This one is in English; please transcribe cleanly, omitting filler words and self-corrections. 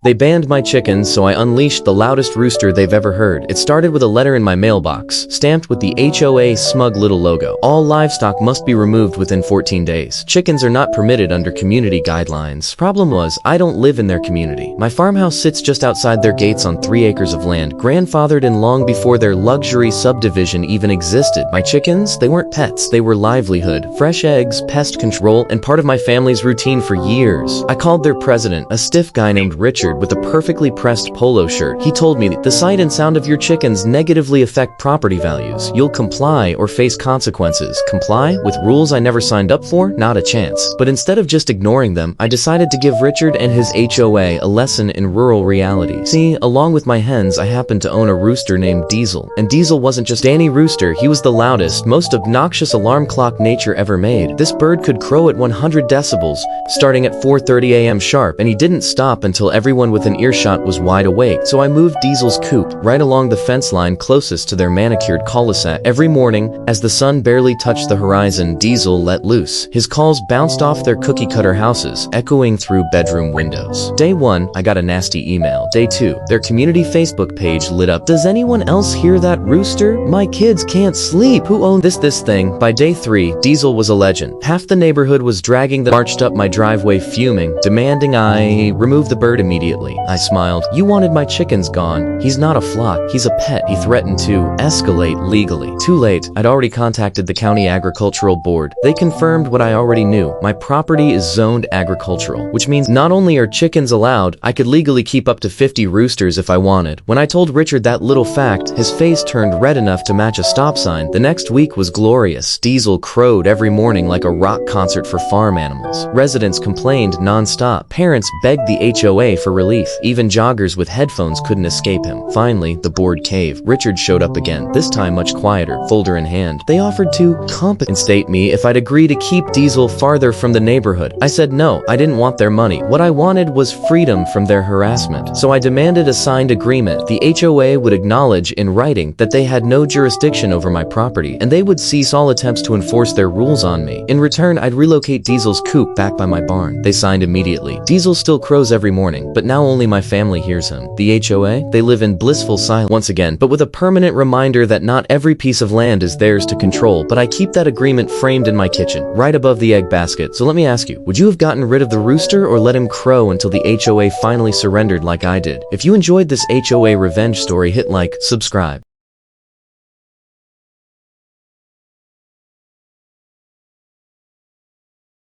They banned my chickens, so I unleashed the loudest rooster they've ever heard. It started with a letter in my mailbox, stamped with the HOA smug little logo. All livestock must be removed within 14 days. Chickens are not permitted under community guidelines. Problem was, I don't live in their community. My farmhouse sits just outside their gates on 3 acres of land, grandfathered in long before their luxury subdivision even existed. My chickens, they weren't pets, they were livelihood, fresh eggs, pest control, and part of my family's routine for years. I called their president, a stiff guy named Richard, with a perfectly pressed polo shirt. He told me that the sight and sound of your chickens negatively affect property values. You'll comply or face consequences. Comply with rules I never signed up for? Not a chance. But instead of just ignoring them, I decided to give Richard and his HOA a lesson in rural reality. See, along with my hens, I happened to own a rooster named Diesel. And Diesel wasn't just Danny Rooster, he was the loudest, most obnoxious alarm clock nature ever made. This bird could crow at 100 decibels, starting at 4:30 a.m. sharp, and he didn't stop until everyone within earshot was wide awake. So I moved Diesel's coop right along the fence line closest to their manicured cul-de-sac. Every morning, as the sun barely touched the horizon, Diesel let loose. His calls bounced off their cookie-cutter houses, echoing through bedroom windows. Day 1, I got a nasty email. Day 2, their community Facebook page lit up. Does anyone else hear that rooster? My kids can't sleep. Who owned this thing? By day 3, Diesel was a legend. Half the neighborhood was dragging the marched up my driveway fuming, demanding I remove the bird immediately. I smiled. You wanted my chickens gone. He's not a flock. He's a pet. He threatened to escalate legally. Too late. I'd already contacted the county agricultural board. They confirmed what I already knew. My property is zoned agricultural, which means not only are chickens allowed, I could legally keep up to 50 roosters if I wanted. When I told Richard that little fact, his face turned red enough to match a stop sign. The next week was glorious. Diesel crowed every morning like a rock concert for farm animals. Residents complained non-stop. Parents begged the HOA for relief. Even joggers with headphones couldn't escape him. Finally, the board caved. Richard showed up again, this time much quieter, folder in hand. They offered to compensate me if I'd agree to keep Diesel farther from the neighborhood. I said no, I didn't want their money. What I wanted was freedom from their harassment. So I demanded a signed agreement. The HOA would acknowledge in writing that they had no jurisdiction over my property, and they would cease all attempts to enforce their rules on me. In return, I'd relocate Diesel's coop back by my barn. They signed immediately. Diesel still crows every morning, but now only my family hears him. The HOA? They live in blissful silence once again, but with a permanent reminder that not every piece of land is theirs to control, but I keep that agreement framed in my kitchen, right above the egg basket. So let me ask you, would you have gotten rid of the rooster or let him crow until the HOA finally surrendered like I did? If you enjoyed this HOA revenge story, hit like, subscribe.